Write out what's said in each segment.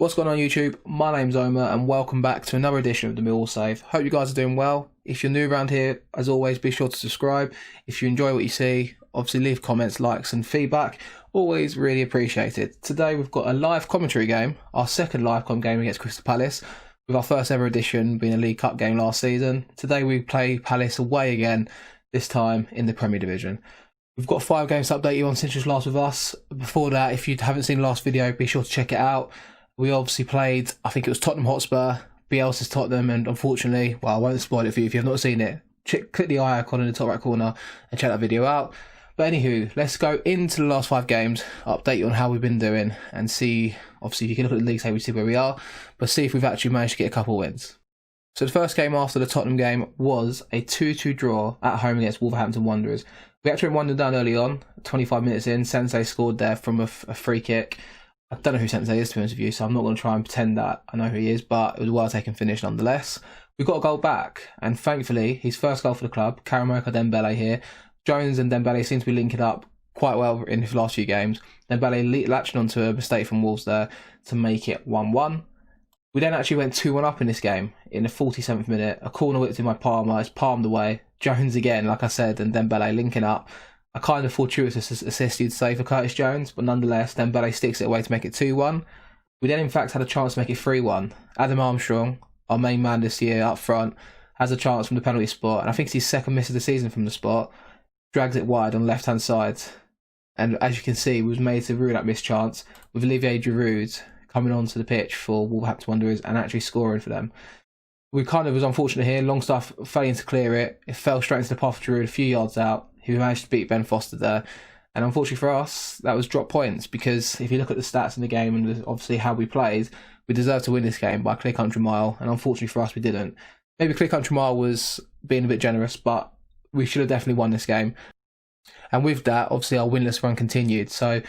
What's going on YouTube? My name's Omar and welcome back to another edition of the Millwall Save. Hope you guys are doing well. If you're new around here, as always, be sure to subscribe. If you enjoy what you see, obviously leave comments, likes and feedback. Always really appreciated. Today we've got a live commentary game, our second live game against Crystal Palace, with our first ever edition being a League Cup game last season. Today we play Palace away again, this time in the Premier Division. We've got 5 games to update you on since you was last with us. Before that, if you haven't seen the last video, be sure to check it out. We obviously played, I think it was Tottenham Hotspur, Bielsa's Tottenham, and unfortunately, well, I won't spoil it for you if you've not seen it. Click the eye icon in the top right corner and check that video out. But anywho, let's go into the last 5 games, update you on how we've been doing, and see, obviously, you can look at the league table, see where we are, but see if we've actually managed to get a couple of wins. So the first game after the Tottenham game was a 2-2 draw at home against Wolverhampton Wanderers. We actually won them down early on, 25 minutes in. Sensei scored there from a free kick. I don't know who Sensei is, to be honest with you, so I'm not going to try and pretend that I know who he is, but it was a well-taken finish nonetheless. We got a goal back, and thankfully, his first goal for the club, Karamoko Dembele here. Jones and Dembele seem to be linking up quite well in his last few games. Dembele latching onto a mistake from Wolves there to make it 1-1. We then actually went 2-1 up in this game in the 47th minute. A corner whipped in by Palmer, it's palmed away. Jones again, like I said, and Dembele linking up. A kind of fortuitous assist you'd say for Curtis Jones, but nonetheless, Dembele sticks it away to make it 2-1. We then in fact had a chance to make it 3-1. Adam Armstrong, our main man this year up front, has a chance from the penalty spot, and I think it's his second miss of the season from the spot. Drags it wide on the left-hand side, and as you can see, was made to rule that missed chance, with Olivier Giroud coming onto the pitch for Wolverhampton Wanderers and actually scoring for them. We kind of was unfortunate here, Longstaff failing to clear it. It fell straight into the path of Giroud a few yards out, who managed to beat Ben Foster there. And unfortunately for us, that was drop points, because if you look at the stats in the game and obviously how we played, we deserved to win this game by a clear country mile, and unfortunately for us, we didn't. Maybe clear country mile was being a bit generous, but we should have definitely won this game. And with that, obviously our winless run continued. So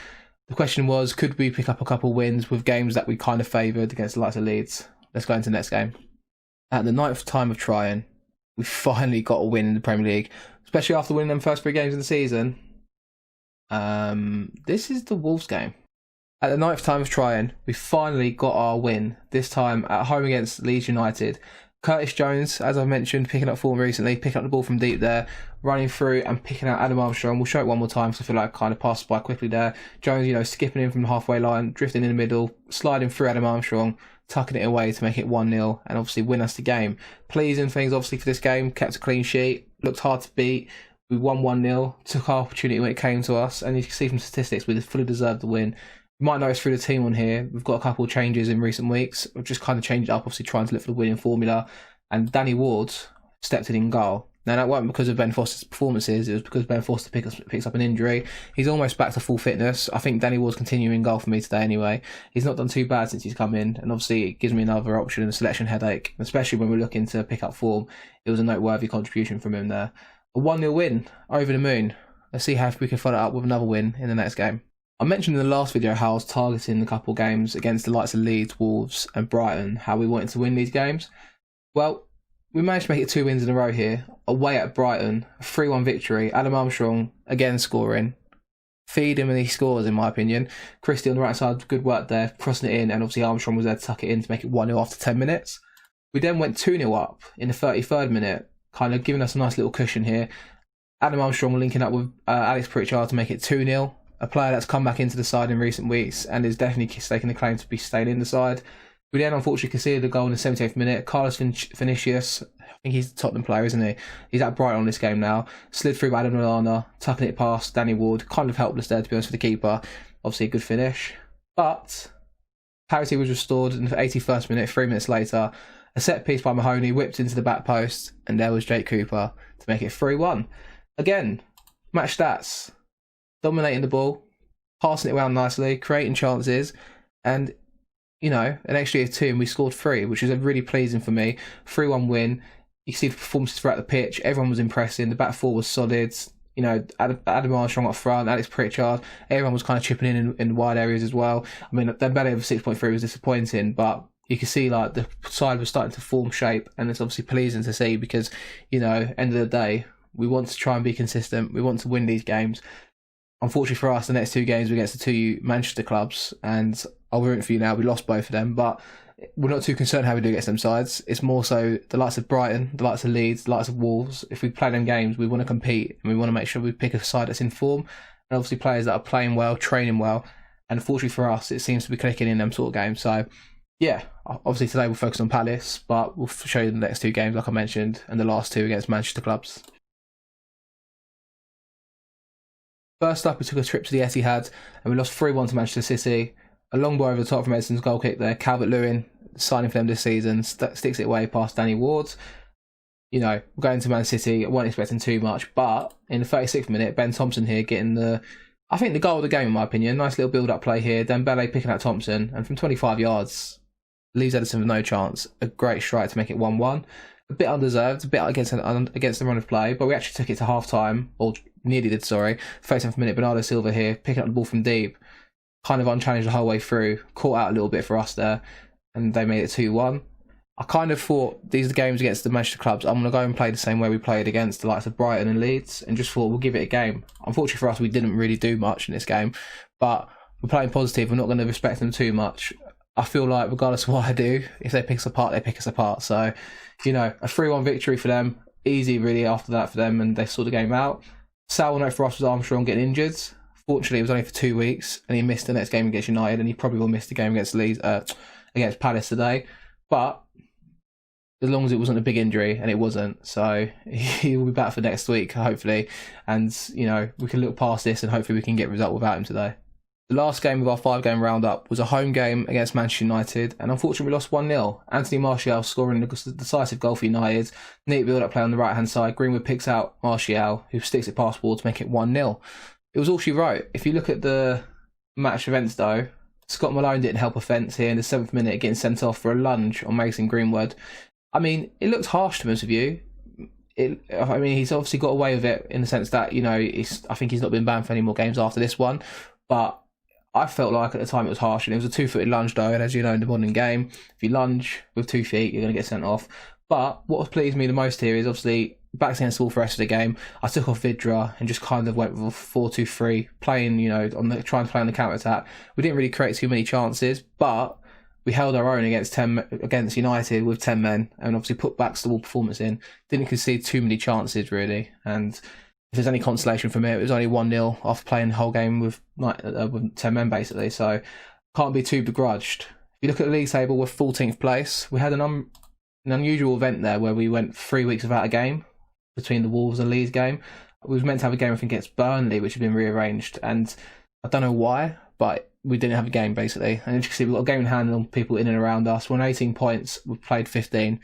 the question was, could we pick up a couple of wins with games that we kind of favoured against the likes of Leeds? Let's go into the next game. At the 9th time of trying, we finally got a win in the Premier League, especially after winning them first 3 games of the season. This is the Wolves game. At the 9th time of trying, we finally got our win, this time at home against Leeds United. Curtis Jones, as I mentioned, picking up form recently, picking up the ball from deep there, running through and picking out Adam Armstrong. We'll show it one more time because I feel like I kind of passed by quickly there. Jones, skipping in from the halfway line, drifting in the middle, sliding through Adam Armstrong, tucking it away to make it 1-0 and obviously win us the game. Pleasing things obviously for this game, kept a clean sheet, looked hard to beat. We won 1-0, took our opportunity when it came to us, and you can see from statistics we fully deserved the win. You might notice through the team on here, we've got a couple of changes in recent weeks. We've just kind of changed it up, obviously trying to look for the winning formula. And Danny Ward stepped in goal. Now, that wasn't because of Ben Foster's performances, it was because Ben Foster picks up an injury. He's almost back to full fitness. I think Danny Ward's continuing goal for me today anyway. He's not done too bad since he's come in, and obviously it gives me another option in the selection headache, especially when we're looking to pick up form. It was a noteworthy contribution from him there. A 1-0 win, over the moon. Let's see how we can follow it up with another win in the next game. I mentioned in the last video how I was targeting a couple of games against the likes of Leeds, Wolves and Brighton, how we wanted to win these games. Well, we managed to make it 2 wins in a row here. Away at Brighton, a 3-1 victory. Adam Armstrong again scoring. Feed him and he scores, in my opinion. Christie on the right side, good work there, crossing it in, and obviously Armstrong was there to tuck it in to make it 1-0 after 10 minutes. We then went 2-0 up in the 33rd minute, kind of giving us a nice little cushion here. Adam Armstrong linking up with Alex Pritchard to make it 2-0. A player that's come back into the side in recent weeks and is definitely staking the claim to be staying in the side. We then unfortunately conceded a goal in the 78th minute. Carlos Vinicius, I think he's the Tottenham player, isn't he? He's at Brighton on this game now. Slid through Adam Lallana, tucking it past Danny Ward. Kind of helpless there, to be honest, for the keeper. Obviously a good finish. But parity was restored in the 81st minute, 3 minutes later. A set piece by Mahoney, whipped into the back post, and there was Jake Cooper to make it 3-1. Again, match stats. Dominating the ball, passing it around nicely, creating chances, and, an extra 2 and we scored 3, which is really pleasing for me. 3-1 win. You see the performances throughout the pitch. Everyone was impressing. The back four was solid. Adam Armstrong up front, Alex Pritchard. Everyone was kind of chipping in wide areas as well. I mean, Dembele over 6.3 was disappointing, but you can see like the side was starting to form shape, and it's obviously pleasing to see because, end of the day, we want to try and be consistent. We want to win these games. Unfortunately for us, the next 2 games were against the 2 Manchester clubs, and I'll ruin it for you now. We lost both of them, but we're not too concerned how we do against them sides. It's more so the likes of Brighton, the likes of Leeds, the likes of Wolves. If we play them games, we want to compete and we want to make sure we pick a side that's in form. And obviously players that are playing well, training well. And fortunately for us, it seems to be clicking in them sort of games. So, yeah, obviously today we'll focus on Palace, but we'll show you the next two games, like I mentioned, and the last two against Manchester clubs. First up, we took a trip to the Etihad, and we lost 3-1 to Manchester City. A long ball over the top from Edison's goal kick there. Calvert-Lewin, signing for them this season, sticks it away past Danny Ward. You know, going to Man City, I wasn't expecting too much, but in the 36th minute, Ben Thompson here getting the goal of the game, in my opinion. Nice little build-up play here. Dembele picking out Thompson, and from 25 yards, leaves Edison with no chance. A great strike to make it 1-1. A bit undeserved, a bit against the run of play, but we actually took it to half-time, or nearly did, sorry. 37th minute, Bernardo Silva here, picking up the ball from deep. Kind of unchallenged the whole way through. Caught out a little bit for us there, and they made it 2-1. I kind of thought these are the games against the Manchester clubs. I'm going to go and play the same way we played against the likes of Brighton and Leeds, and just thought we'll give it a game. Unfortunately for us, we didn't really do much in this game, but we're playing positive. We're not going to respect them too much. I feel like regardless of what I do, if they pick us apart, they pick us apart. So, you know, a 3-1 victory for them. Easy, really, after that for them, and they saw the game out. Sour note for us was Armstrong getting injured. Fortunately, it was only for 2 weeks, and he missed the next game against United, and he probably will miss the game against Leeds, against Palace today. But as long as it wasn't a big injury, and it wasn't, so he will be back for next week, hopefully. And, you know, we can look past this, and hopefully we can get a result without him today. The last game of our 5-game roundup was a home game against Manchester United, and unfortunately we lost 1-0. Anthony Martial scoring the decisive goal for United. Neat build-up play on the right-hand side. Greenwood picks out Martial, who sticks it past Ward to make it 1-0. It was all she wrote. If you look at the match events, though, Scott Malone didn't help offence here in the 7th minute, getting sent off for a lunge on Mason Greenwood. I mean, it looked harsh to be honest with you. He's obviously got away with it in the sense that, you know, I think he's not been banned for any more games after this one. But I felt like at the time it was harsh, and it was a 2-footed lunge though, and as you know in the modern game, if you lunge with 2 feet, you're going to get sent off. But what pleased me the most here is obviously backs against the wall for the rest of the game. I took off Vidra and just kind of went with a 4-2-3, playing, you know, trying to play on the counter attack. We didn't really create too many chances, but we held our own against United with 10 men, and obviously put backs the wall performance in. Didn't concede too many chances really, and if there's any consolation from it was only 1-0 after playing the whole game with 10 men basically. So can't be too begrudged. If you look at the league table, we're 14th place. We had an unusual event there where we went 3 weeks without a game between the Wolves and Leeds game. We was meant to have a game, I think, against Burnley, which had been rearranged, and I don't know why, but we didn't have a game basically. And as you can see, we've got a game in hand on people in and around us. We're on 18 points. We've played 15.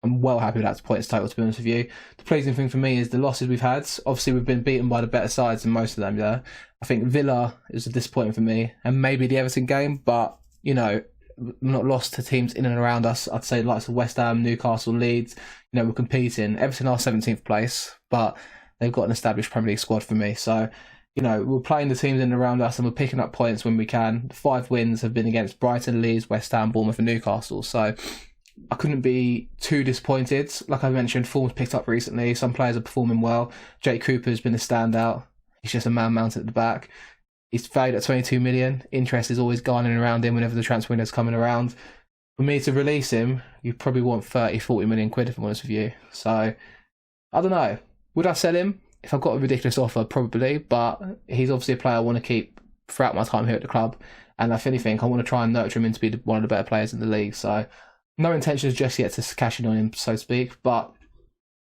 I'm well happy with that points total, to be honest with you. The pleasing thing for me is the losses we've had. Obviously, we've been beaten by the better sides than most of them. Yeah, I think Villa is a disappointing for me, and maybe the Everton game. But you know, we're not lost to teams in and around us. I'd say the likes of West Ham, Newcastle, Leeds. You know, we're competing. Everton are 17th place, but they've got an established Premier League squad for me. So, you know, we're playing the teams in and around us, and we're picking up points when we can. The 5 wins have been against Brighton, Leeds, West Ham, Bournemouth, and Newcastle. So I couldn't be too disappointed. Like I mentioned, form's picked up recently. Some players are performing well. Jake Cooper's been a standout. He's just a man mounted at the back. He's valued at 22 million. Interest is always garnering around him whenever the transfer window's coming around. For me to release him, you probably want 30, 40 million quid, if I'm honest with you. So, I don't know. Would I sell him? If I've got a ridiculous offer, probably. But he's obviously a player I want to keep throughout my time here at the club. And if anything, I want to try and nurture him into be one of the better players in the league. So, no intentions just yet to cash in on him, so to speak. But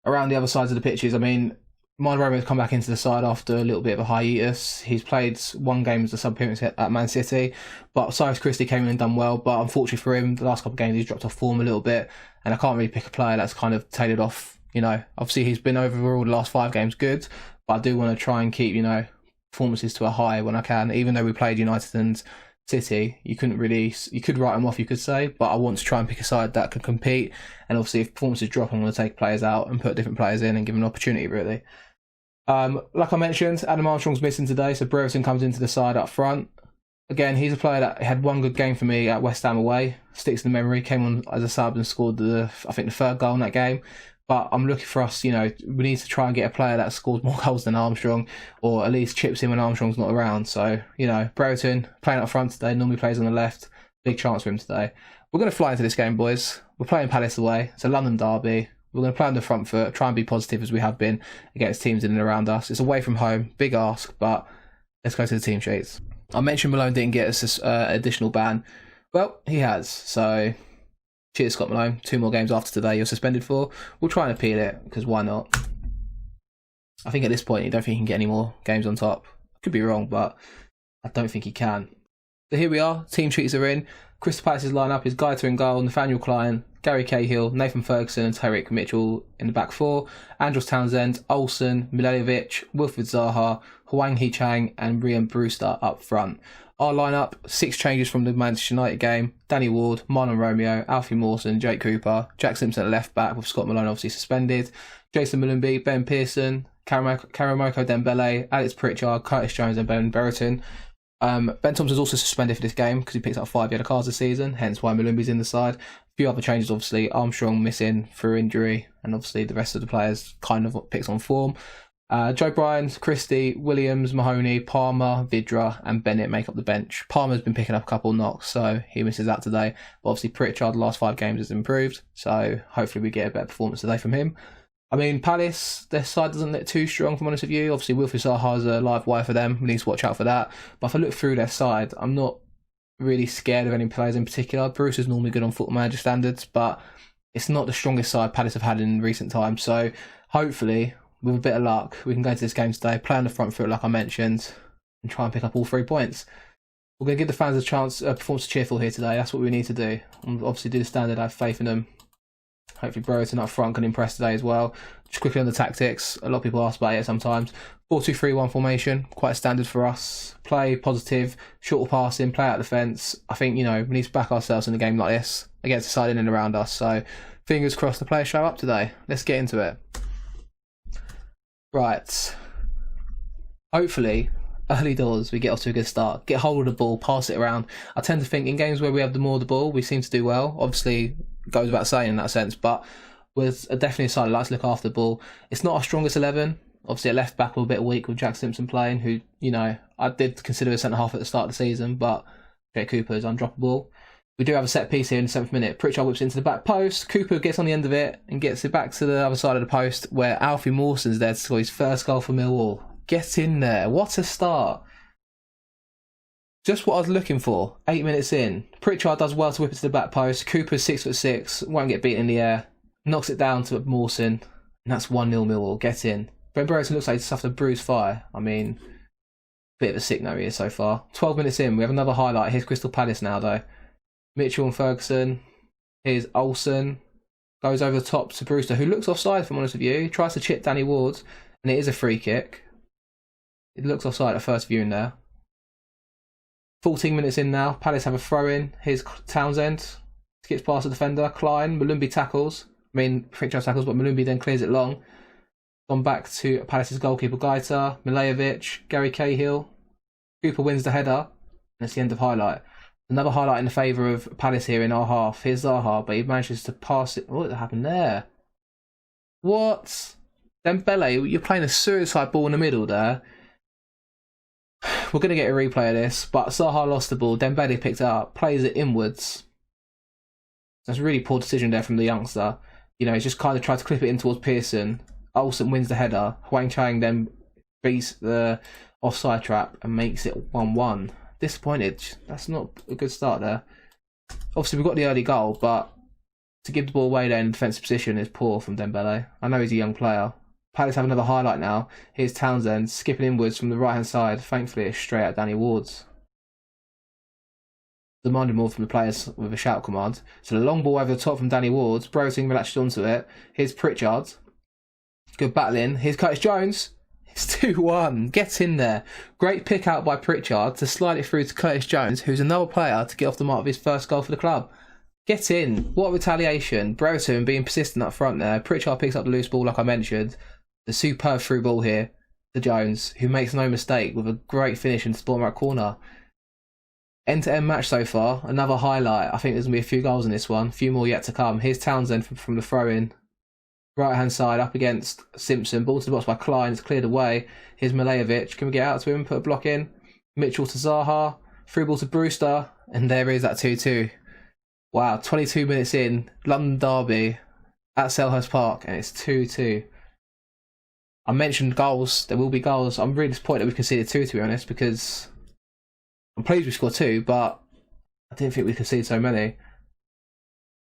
around the other sides of the pitches, I mean, Monroe has come back into the side after a little bit of a hiatus. He's played 1 game as a sub-appearance at Man City, but Cyrus Christie came in and done well. But unfortunately for him, the last couple of games he's dropped off form a little bit, and I can't really pick a player that's kind of tailored off. You know, obviously he's been overall the last 5 games good, but I do want to try and keep, you know, performances to a high when I can. Even though we played United and City, you could write them off, you could say, but I want to try and pick a side that can compete. And obviously if performances drop, I'm going to take players out and put different players in and give them an opportunity, really. Like I mentioned, Adam Armstrong's missing today, so Brereton comes into the side up front. Again, he's a player that had 1 good game for me at West Ham away. Sticks in the memory. Came on as a sub and scored the 3rd goal in that game. But I'm looking for us, we need to try and get a player that scores more goals than Armstrong, or at least chips in when Armstrong's not around. So, Brereton playing up front today, normally plays on the left. Big chance for him today. We're going to fly into this game, boys. We're playing Palace away. It's a London derby. We're going to play on the front foot, try and be positive as we have been against teams in and around us. It's away from home, big ask, but let's go to the team sheets. I mentioned Malone didn't get us additional ban. Well, he has, so cheers, Scott Malone. 2 more games after today you're suspended for. We'll try and appeal it, because why not? I think at this point, you don't think he can get any more games on top. Could be wrong, but I don't think he can. So here we are. Team sheets are in. Crystal Palace's lineup is Gaeta in goal, Nathaniel Klein, Gary Cahill, Nathan Ferguson and Tyreek Mitchell in the back 4. Andros Townsend, Olsen, Milanovic, Wilfried Zaha, Hwang Hee-Chang and Rian Brewster up front. Our lineup, 6 changes from the Manchester United game. Danny Ward, Marlon Romeo, Alfie Mawson, Jake Cooper, Jack Simpson at left back with Scott Malone obviously suspended, Jason Mulumby, Ben Pearson, Karamoko Dembele, Alex Pritchard, Curtis Jones and Ben Brereton. Ben Thompson's also suspended for this game because he picked up 5 yellow cards this season, hence why Mulumby's in the side. A few other changes, obviously. Armstrong missing through injury, and obviously the rest of the players kind of picks on form. Joe Bryan, Christie, Williams, Mahoney, Palmer, Vidra and Bennett make up the bench. Palmer's been picking up a couple knocks, so he misses out today. But obviously Pritchard, the last 5 games, has improved, so hopefully we get a better performance today from him. I mean, Palace, their side doesn't look too strong, if I'm honest with you. Obviously, Wilfried Zaha is a live wire for them. We need to watch out for that. But if I look through their side, I'm not really scared of any players in particular. Bruce is normally good on Football Manager standards, but it's not the strongest side Palace have had in recent times. So hopefully, with a bit of luck, we can go to this game today, play on the front foot like I mentioned, and try and pick up all 3 points. We're going to give the fans a chance, performance to cheerful here today. That's what we need to do. And obviously, do the standard, I have faith in them. Hopefully Brereton up front can impress today as well. Just quickly on the tactics, a lot of people ask about it sometimes. 4-2-3-1 formation, quite standard for us. Play positive, shorter passing, play out the fence. I think, we need to back ourselves in a game like this against the side in and around us. So fingers crossed the players show up today. Let's get into it. Right. Hopefully, early doors, we get off to a good start. Get hold of the ball, pass it around. I tend to think in games where we have the more of the ball, we seem to do well. Obviously, goes without saying in that sense, but with definitely a side that likes to look after the ball. It's not our strongest 11. Obviously, at left back, we're a bit weak with Jack Simpson playing, who, I did consider a centre half at the start of the season, but Jake Cooper is undroppable. We do have a set piece here in the 7th minute. Pritchard whips into the back post. Cooper gets on the end of it and gets it back to the other side of the post, where Alfie Mawson's there to score his first goal for Millwall. Get in there. What a start. Just what I was looking for. 8 minutes in. Pritchard does well to whip it to the back post. Cooper's 6'6", won't get beaten in the air. Knocks it down to Mawson. And that's 1-0 Millwall. Get in. Ben Brereton looks like he's suffered a bruised thigh. I mean, bit of a sick note here so far. 12 minutes in. We have another highlight. Here's Crystal Palace now, though. Mitchell and Ferguson. Here's Olsen. Goes over the top to Brewster, who looks offside, if I'm honest with you. He tries to chip Danny Ward. And it is a free kick. It looks offside at first viewing there. 14 minutes in now. Palace have a throw-in. Here's Townsend. Skips past the defender. Klein. Mulumby tackles. Pritchard tackles, but Mulumby then clears it long. Gone back to Palace's goalkeeper, Gaeta. Milanovic. Gary Cahill. Cooper wins the header. And that's the end of highlight. Another highlight in the favour of Palace here in our half. Here's Zaha, but he manages to pass it. What happened there? What? Dembele, you're playing a suicide ball in the middle there. We're going to get a replay of this, but Zaha lost the ball. Dembele picked it up, plays it inwards. That's a really poor decision there from the youngster. He's just kind of tried to clip it in towards Pearson. Olsen wins the header. Hwang Chang then beats the offside trap and makes it 1-1. Disappointed. That's not a good start there. Obviously, we've got the early goal, but to give the ball away there in defensive position is poor from Dembele. I know he's a young player. Palace have another highlight now. Here's Townsend skipping inwards from the right hand side. Thankfully, it's straight at Danny Ward's. Demanding more from the players with a shout command. So the long ball over the top from Danny Ward's. Brereton latched onto it. Here's Pritchard. Good battling. Here's Curtis Jones. It's 2-1. Get in there. Great pick out by Pritchard to slide it through to Curtis Jones, who's another player to get off the mark with his first goal for the club. Get in. What retaliation. Brereton being persistent up front there. Pritchard picks up the loose ball like I mentioned. The superb through ball here to Jones, who makes no mistake with a great finish into the bottom right corner. End-to-end match so far. Another highlight. I think there's going to be a few goals in this one. A few more yet to come. Here's Townsend from the throw-in. Right hand side up against Simpson. Ball to the box by Klein. It's cleared away. Here's Milejevic. Can we get out to him? Put a block in. Mitchell to Zaha. Through ball to Brewster. And there is that 2-2. Wow, 22 minutes in. London Derby at Selhurst Park. And it's 2-2. I mentioned goals. There will be goals. I'm really disappointed that we've conceded 2, to be honest, because I'm pleased we scored 2, but I didn't think we conceded so many.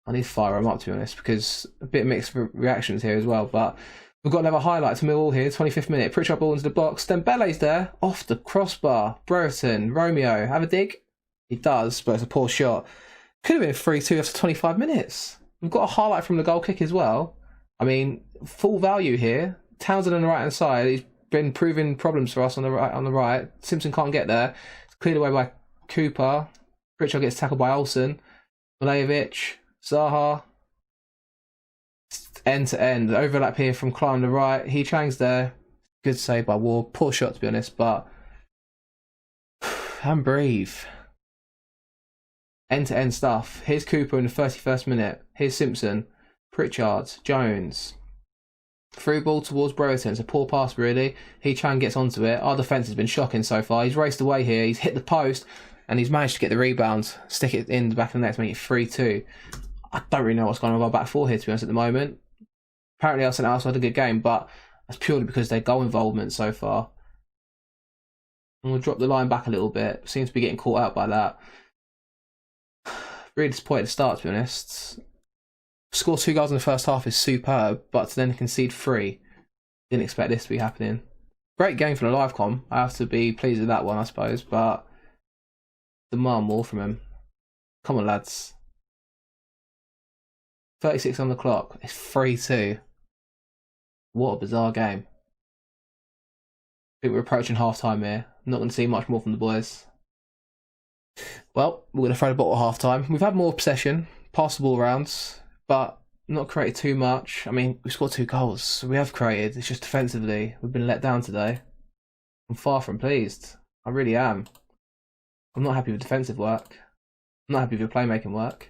I need to fire them up, to be honest, because a bit of mixed reactions here as well. But we've got another highlight to Millwall here, 25th minute. Pritchard ball into the box. Dembele's there, off the crossbar. Brereton, Romeo, have a dig? He does, but it's a poor shot. Could have been 3-2 after 25 minutes. We've got a highlight from the goal kick as well. I mean, full value here. Townsend on the right hand side. He's been proving problems for us on the right. Simpson can't get there. It's cleared away by Cooper. Pritchard gets tackled by Olsen. Milejevic. Zaha, end to end, overlap here from Klein on the right. He Chang's there, good save by Ward. Poor shot, to be honest, but and breathe. End to end stuff. Here's Cooper in the 31st minute. Here's Simpson, Pritchard, Jones. Through ball towards Brereton. It's a poor pass, really. He Chang gets onto it. Our defence has been shocking so far. He's raced away here. He's hit the post, and he's managed to get the rebound, stick it in the back of the net to make it 3-2. I don't really know what's going on with our back four here, to be honest, at the moment. Apparently, Arsenal had a good game, but that's purely because their goal involvement so far. And we'll drop the line back a little bit. Seems to be getting caught out by that. Really disappointed to start, to be honest. Score 2 goals in the first half is superb, but to then concede 3, didn't expect this to be happening. Great game for the live com. I have to be pleased with that one, I suppose, but demand more from him. Come on, lads. 36 on the clock. It's 3-2. What a bizarre game. I think we're approaching half time here. Not going to see much more from the boys. Well, we're going to throw the bottle at half time. We've had more possession, passed the ball around, but not created too much. I mean, we've scored 2 goals, so we have created. It's just defensively. We've been let down today. I'm far from pleased. I really am. I'm not happy with defensive work. I'm not happy with playmaking work.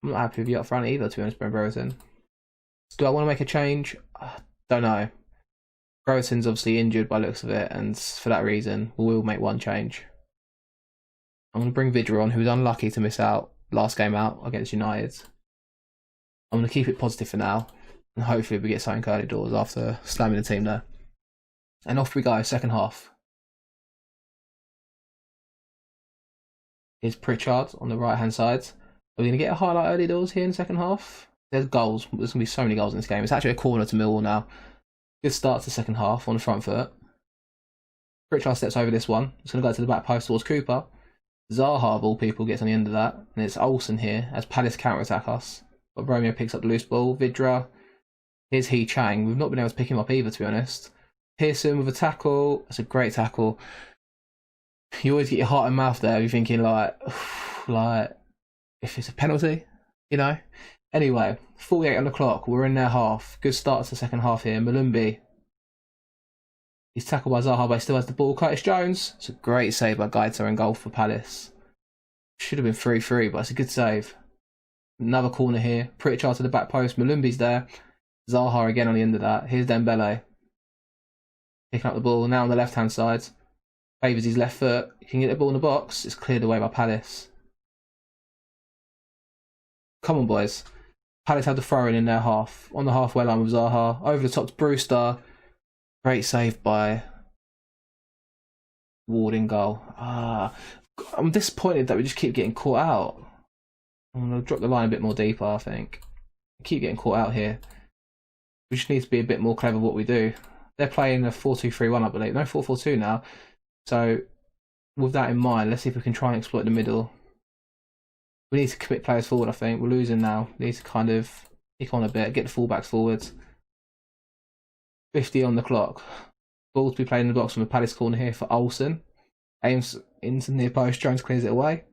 I'm not happy with you up front either, to be honest, Brereton. Do I want to make a change? Don't know. Brereton's obviously injured by the looks of it, and for that reason, we will make one change. I'm going to bring Vidra on, who was unlucky to miss out last game out against United. I'm going to keep it positive for now, and hopefully we get something early doors after slamming the team there. And off we go, second half. Here's Pritchard on the right-hand side. Are we going to get a highlight early doors here in the second half? There's goals. There's going to be so many goals in this game. It's actually a corner to Millwall now. Good start to the second half on the front foot. Pritchard steps over this one. It's going to go to the back post towards Cooper. Zaha, of all people, gets on the end of that. And it's Olsen here as Palace counter-attack us. But Romeo picks up the loose ball. Vidra. Here's He Chang. We've not been able to pick him up either, to be honest. Pearson with a tackle. That's a great tackle. You always get your heart and mouth there. You're thinking, like, if it's a penalty, you know. Anyway, 48 on the clock. We're in their half. Good start to the second half here. Malumbi. He's tackled by Zaha, but he still has the ball. Curtis Jones. It's a great save by Gaeta in goal for Palace. Should have been 3-3, but it's a good save. Another corner here. Pritchard to the back post. Malumbi's there. Zaha again on the end of that. Here's Dembele. Picking up the ball. Now on the left-hand side. Favours his left foot. He can get the ball in the box. It's cleared away by Palace. Come on, boys. Palace had the throw in their half. On the halfway line with Zaha. Over the top to Brewster. Great save by Ward in goal. I'm disappointed that we just keep getting caught out. I'm going to drop the line a bit more deeper, I think. We keep getting caught out here. We just need to be a bit more clever what we do. They're playing a 4-2-3-1, I believe. No, 4-4-2 now. So, with that in mind, let's see if we can try and exploit the middle. We need to commit players forward, I think. We're losing now. We need to kind of kick on a bit, get the fullbacks forward. 50 on the clock. Ball to be played in the box from a Palace corner here for Olsen. Aims into the near post. Jones clears it away.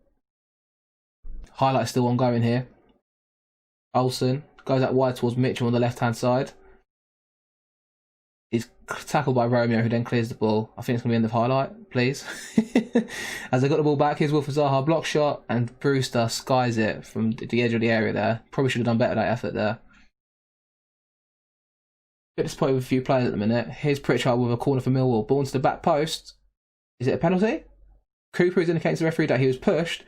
Highlight still ongoing here. Olsen goes out wide towards Mitchell on the left-hand side. He's tackled by Romeo, who then clears the ball. I think it's going to be the end of highlight, please. As they got the ball back, here's Wilfred Zaha, block shot, and Brewster skies it from the edge of the area there. Probably should have done better that effort there. Bit disappointed with a few players at the minute. Here's Pritchard with a corner for Millwall. Ball into the back post. Is it a penalty? Cooper is indicating to the referee that he was pushed.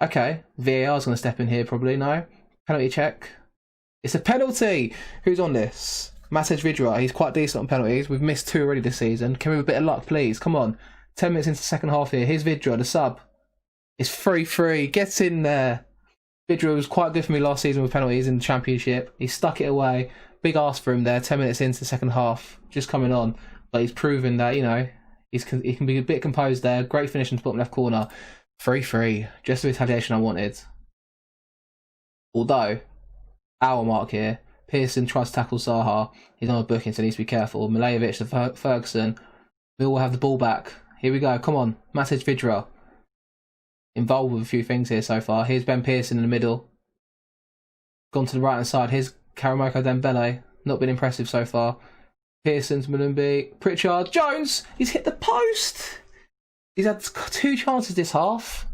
Okay, VAR's going to step in here probably. No. Penalty check. It's a penalty! Who's on this? Matej Vidra. He's quite decent on penalties. We've missed 2 already this season. Can we have a bit of luck, please? Come on. 10 minutes into the second half here. Here's Vidra, the sub. It's 3-3. Get in there. Vidra was quite good for me last season with penalties in the Championship. He stuck it away. Big ask for him there. 10 minutes into the second half. Just coming on. But he's proven that, you know, he can be a bit composed there. Great finish in the bottom left corner. 3-3. Just the retaliation I wanted. Although, hour mark here. Pearson tries to tackle Zaha. He's on a booking, so he needs to be careful. Milejevic to Ferguson. We will have the ball back. Here we go. Come on. Matej Vidra. Involved with a few things here so far. Here's Ben Pearson in the middle. Gone to the right hand side. Here's Karamoko Dembele. Not been impressive so far. Pearson's Malumbi. Pritchard. Jones! He's hit the post! He's had 2 chances this half.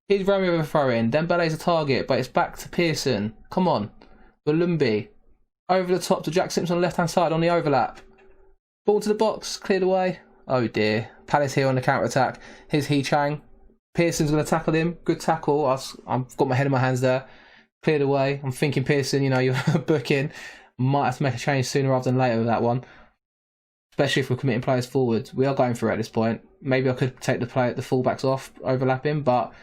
Here's Romeo with a throw in. Dembele's a target, but it's back to Pearson. Come on. Malumbi. Over the top to Jack Simpson on the left hand side on the overlap. Ball to the box. Cleared away. Oh dear. Palace here on the counter attack. Here's Hee Chang. Pearson's going to tackle him. Good tackle. I've got my head in my hands there. Cleared away. I'm thinking Pearson, you know, you're booking. Might have to make a change sooner rather than later with that one. Especially if we're committing players forward. We are going for it at this point. Maybe I could take the fullbacks off, overlapping, but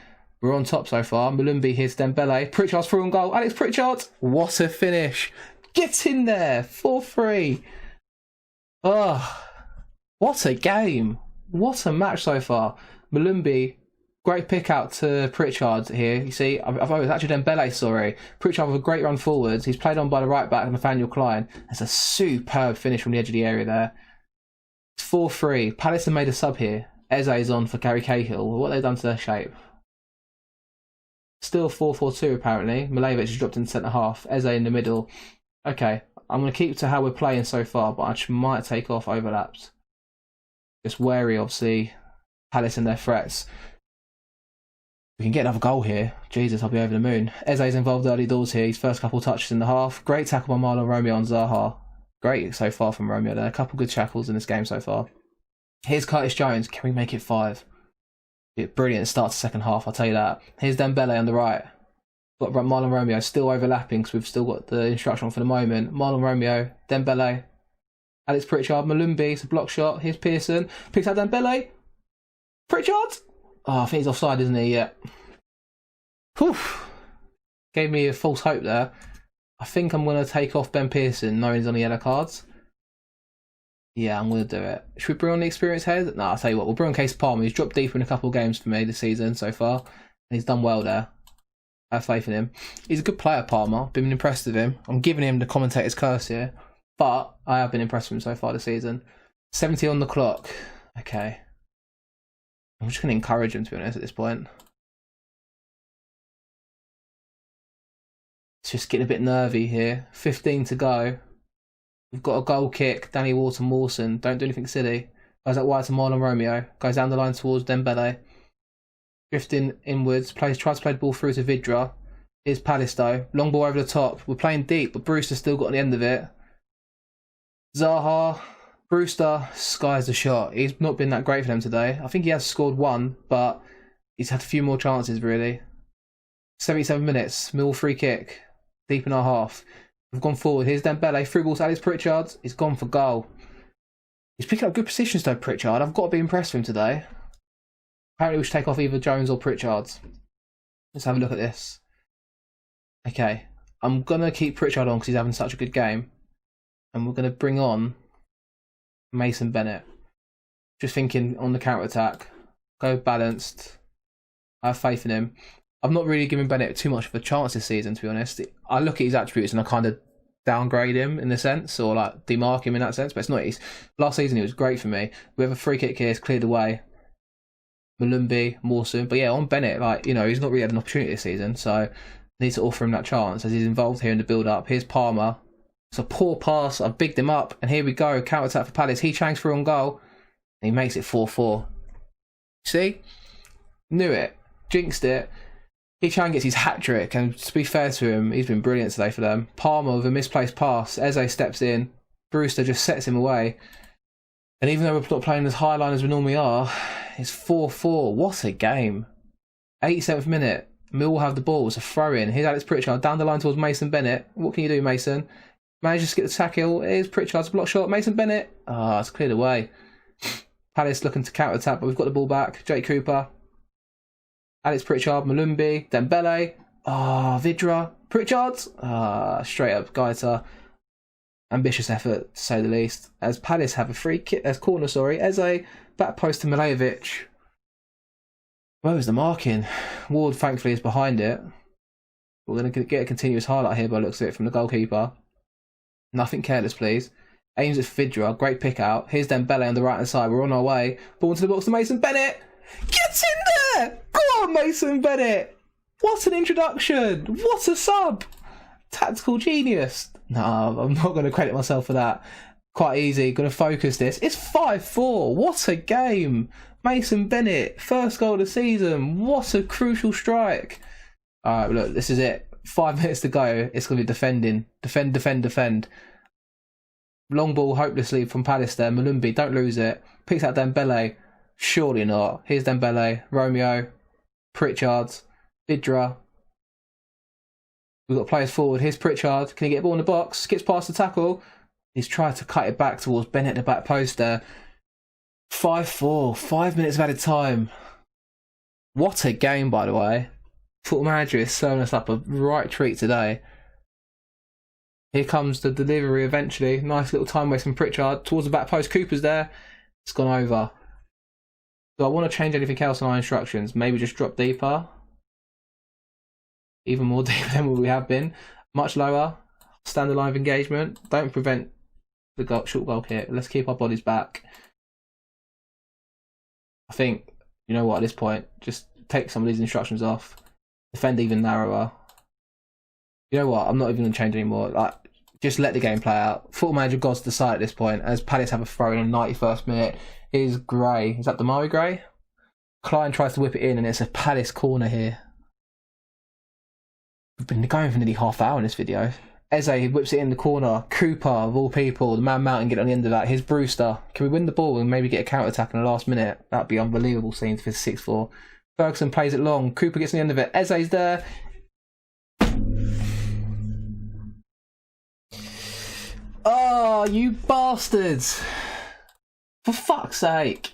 we're on top so far. Malumbi, here's Dembele. Pritchard's through on goal. Alex Pritchard. What a finish. Get in there. 4-3. Oh, what a game. What a match so far. Malumbi. Great pick out to Pritchard here. You see, I thought it was actually Dembele, sorry. Pritchard with a great run forwards. He's played on by the right back, Nathaniel Klein. That's a superb finish from the edge of the area there. It's 4-3. Palace have made a sub here. Eze's on for Gary Cahill. What have they done to their shape? Still 4-4-2 apparently. Milejevic has dropped in centre half. Eze in the middle. Okay, I'm going to keep to how we're playing so far, but I might take off overlaps. Just wary, obviously, Palace and their threats. We can get another goal here. Jesus, I'll be over the moon. Eze's involved early doors here. His first couple touches in the half. Great tackle by Marlon Romeo on Zaha. Great so far from Romeo there. A couple good tackles in this game so far. Here's Curtis Jones. Can we make it 5? Brilliant start to second half, I'll tell you that. Here's Dembele on the right. Got Marlon Romeo still overlapping because we've still got the instruction for the moment. Marlon Romeo, Dembele, Alex Pritchard, Malumbi. It's a block shot. Here's Pearson. Picks out Dembele. Pritchard. Oh, I think he's offside, isn't he? Yeah. Whew. Gave me a false hope there. I think I'm going to take off Ben Pearson, knowing he's on the yellow cards. Yeah, I'm going to do it. Should we bring on the experienced head? No, I'll tell you what. We'll bring on Case Palmer. He's dropped deeper in a couple of games for me this season so far. And he's done well there. I have faith in him. He's a good player, Palmer. Been impressed with him. I'm giving him the commentator's curse here. But I have been impressed with him so far this season. 70 on the clock. Okay. I'm just going to encourage him, to be honest, at this point. It's just getting a bit nervy here. 15 to go. We've got a goal kick. Danny Wharton Mawson. Don't do anything silly. Goes out wide to Marlon Romeo. Goes down the line towards Dembele. Drifting inwards. Tries to play the ball through to Vidra. Here's Palace though. Long ball over the top. We're playing deep, but Brewster's still got on the end of it. Zaha. Brewster skies the shot. He's not been that great for them today. I think he has scored 1, but he's had a few more chances, really. 77 minutes. Mill free kick. Deep in our half. We've gone forward. Here's Dembele. Through ball to Alex Pritchard. He's gone for goal. He's picking up good positions, though, Pritchard. I've got to be impressed with him today. Apparently, we should take off either Jones or Pritchard. Let's have a look at this. Okay. I'm going to keep Pritchard on because he's having such a good game. And we're going to bring on Mason Bennett. Just thinking on the counter-attack. Go balanced. I have faith in him. I've not really given Bennett too much of a chance this season, to be honest. I look at his attributes and I kind of downgrade him in the sense, or like demark him in that sense, but it's not. Last season he was great for me. We have a free kick here, it's cleared away. Malumbi, Mawson. But yeah, on Bennett, like, you know, he's not really had an opportunity this season, so I need to offer him that chance as he's involved here in the build-up. Here's Palmer. It's a poor pass. I've bigged him up, and here we go. Counter-attack for Palace. He changs through on goal, and he makes it 4-4. See? Knew it. Jinxed it. He Chang gets his hat-trick, and to be fair to him, he's been brilliant today for them. Palmer with a misplaced pass. Eze steps in. Brewster just sets him away. And even though we're not playing as high line as we normally are, it's 4-4. What a game. 87th minute. Millwall have the ball. It's a throw-in. Here's Alex Pritchard down the line towards Mason Bennett. What can you do, Mason? Manages to get the tackle. Here's Pritchard's block shot. Mason Bennett. It's cleared away. Palace looking to counter-attack, but we've got the ball back. Jake Cooper. Alex Pritchard. Malumbi. Dembele. Vidra. Pritchard. Straight up Gaeta. Ambitious effort, to say the least. As Palace have a free kick, corner, Eze, back post to Milejevic. Where was the marking? Ward, thankfully, is behind it. We're going to get a continuous highlight here by the looks of it from the goalkeeper. Nothing careless, please. Aims at Vidra, great pick out. Here's Dembele on the right hand side. We're on our way. Ball into the box to Mason Bennett. Get in there! Go on, Mason Bennett! What an introduction! What a sub! Tactical genius. No, I'm not going to credit myself for that. Quite easy. Going to focus this. It's 5-4. What a game. Mason Bennett, first goal of the season. What a crucial strike. All right, look, this is it. 5 minutes to go. It's going to be defending. Defend. Long ball hopelessly from Palace there. Malumbi, don't lose it. Picks out Dembele. Surely not. Here's Dembele. Romeo. Pritchard. Vidra. We've got players forward. Here's Pritchard. Can he get a ball in the box? Skips past the tackle. He's tried to cut it back towards Bennett at the back post there. 5-4. 5 minutes of added time. What a game, by the way. Football Manager is serving us up a right treat today. Here comes the delivery eventually. Nice little time waste from Pritchard. Towards the back post. Cooper's there. It's gone over. Do I want to change anything else in our instructions? Maybe just drop deeper. Even more deeper than what we have been. Much lower. Standard line of engagement. Don't prevent the short goal kick. Let's keep our bodies back. I think, you know what, at this point, just take some of these instructions off. Defend even narrower. You know what, I'm not even going to change anymore. Like, just let the game play out. Football Manager gods decide at this point, as Palace have a throw in the 91st minute. Here's Gray. Is that Damari Gray? Klein tries to whip it in, and it's a Palace corner here. We've been going for nearly half an hour in this video. Eze whips it in the corner. Cooper, of all people, the man mountain, get on the end of that. Here's Brewster. Can we win the ball and maybe get a counter-attack in the last minute? That'd be unbelievable scene for 6-4. Ferguson plays it long. Cooper gets on the end of it. Eze's there. Oh, you bastards. For fuck's sake.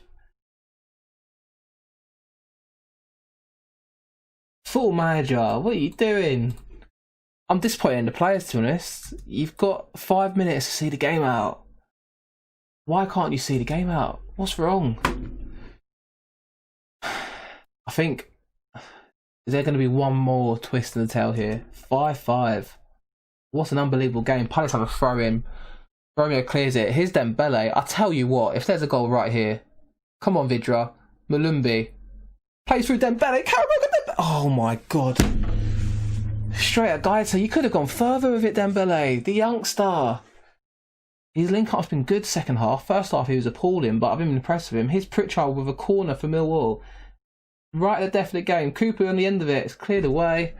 Football Manager, what are you doing? I'm disappointed in the players, to be honest. You've got 5 minutes to see the game out. Why can't you see the game out? What's wrong? I think, is there going to be one more twist in the tail here? 5-5. What an unbelievable game. Palace have a throw in. Romeo clears it. Here's Dembele. I tell you what, if there's a goal right here. Come on, Vidra. Malumbi. Plays through Dembele. Oh my god. Straight at Gaeta. You could have gone further with it, Dembele. The youngster. His link-up's been good second half. First half he was appalling, but I've been impressed with him. Here's Pritchard with a corner for Millwall. Right at the death of the game. Cooper on the end of it. It's cleared away.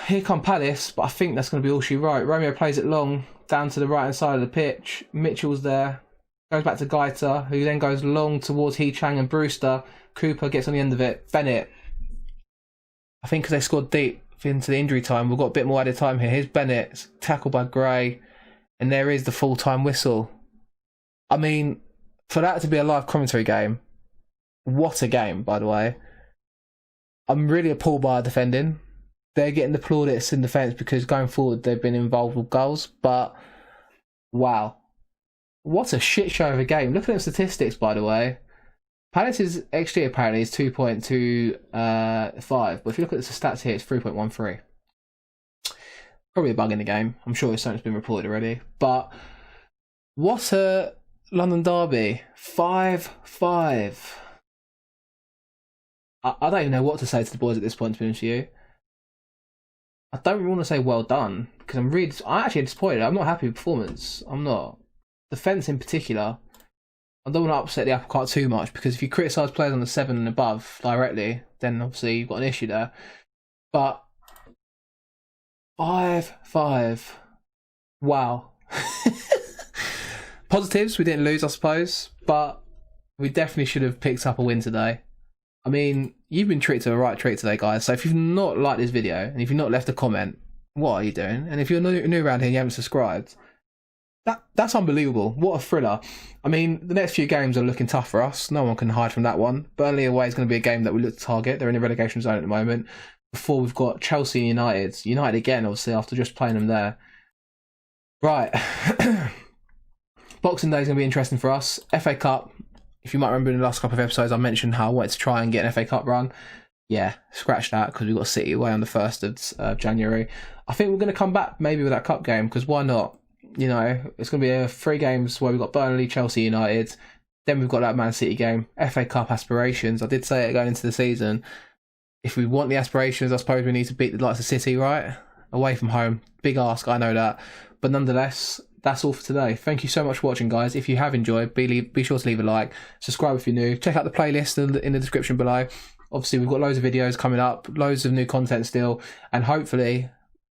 Here come Palace, but I think that's going to be all she wrote. Romeo plays it long, down to the right-hand side of the pitch. Mitchell's there. Goes back to Gaeta, who then goes long towards Hee-Chang and Brewster. Cooper gets on the end of it. Bennett. I think because they scored deep into the injury time, we've got a bit more added time here. Here's Bennett. It's tackled by Gray. And there is the full-time whistle. I mean, for that to be a live commentary game, what a game, by the way. I'm really appalled by our defending. They're getting the plaudits in defence because going forward they've been involved with goals. But, wow. What a shit show of a game. Look at the statistics, by the way. Palace's XG apparently is 2.25. But if you look at the stats here, it's 3.13. Probably a bug in the game. I'm sure it's something that's been reported already. But what a London derby. 5-5. I don't even know what to say to the boys at this point, to be honest with you. I don't want to say well done, because I'm actually disappointed. I'm not happy with performance. I'm not. Defence in particular. I don't want to upset the apple cart too much, because if you criticise players on the 7 and above directly, then obviously you've got an issue there. But 5-5. Wow. Positives, we didn't lose, I suppose, but we definitely should have picked up a win today. I mean, you've been treated to a right treat today, guys. So if you've not liked this video and if you've not left a comment, what are you doing? And if you're new around here and you haven't subscribed, that's unbelievable. What a thriller. I mean, the next few games are looking tough for us. No one can hide from that one. Burnley away is going to be a game that we look to target. They're in the relegation zone at the moment. Before we've got Chelsea and United. United again, obviously, after just playing them there. Right. Boxing Day is going to be interesting for us. FA Cup. If you might remember in the last couple of episodes, I mentioned how I wanted to try and get an FA Cup run. Yeah, scratch that because we've got City away on the 1st of January. I think we're going to come back maybe with that cup game because why not? You know, it's going to be 3 games where we've got Burnley, Chelsea, United. Then we've got that Man City game. FA Cup aspirations. I did say it going into the season. If we want the aspirations, I suppose we need to beat the likes of City, right? Away from home. Big ask, I know that. But nonetheless, that's all for today. Thank you so much for watching, guys. If you have enjoyed, be sure to leave a like. Subscribe if you're new. Check out the playlist in the description below. Obviously, we've got loads of videos coming up, loads of new content still. And hopefully,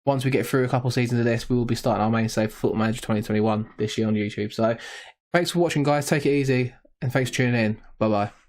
once we get through a couple of seasons of this, we will be starting our main save for Football Manager 2021 this year on YouTube. So thanks for watching, guys. Take it easy. And thanks for tuning in. Bye-bye.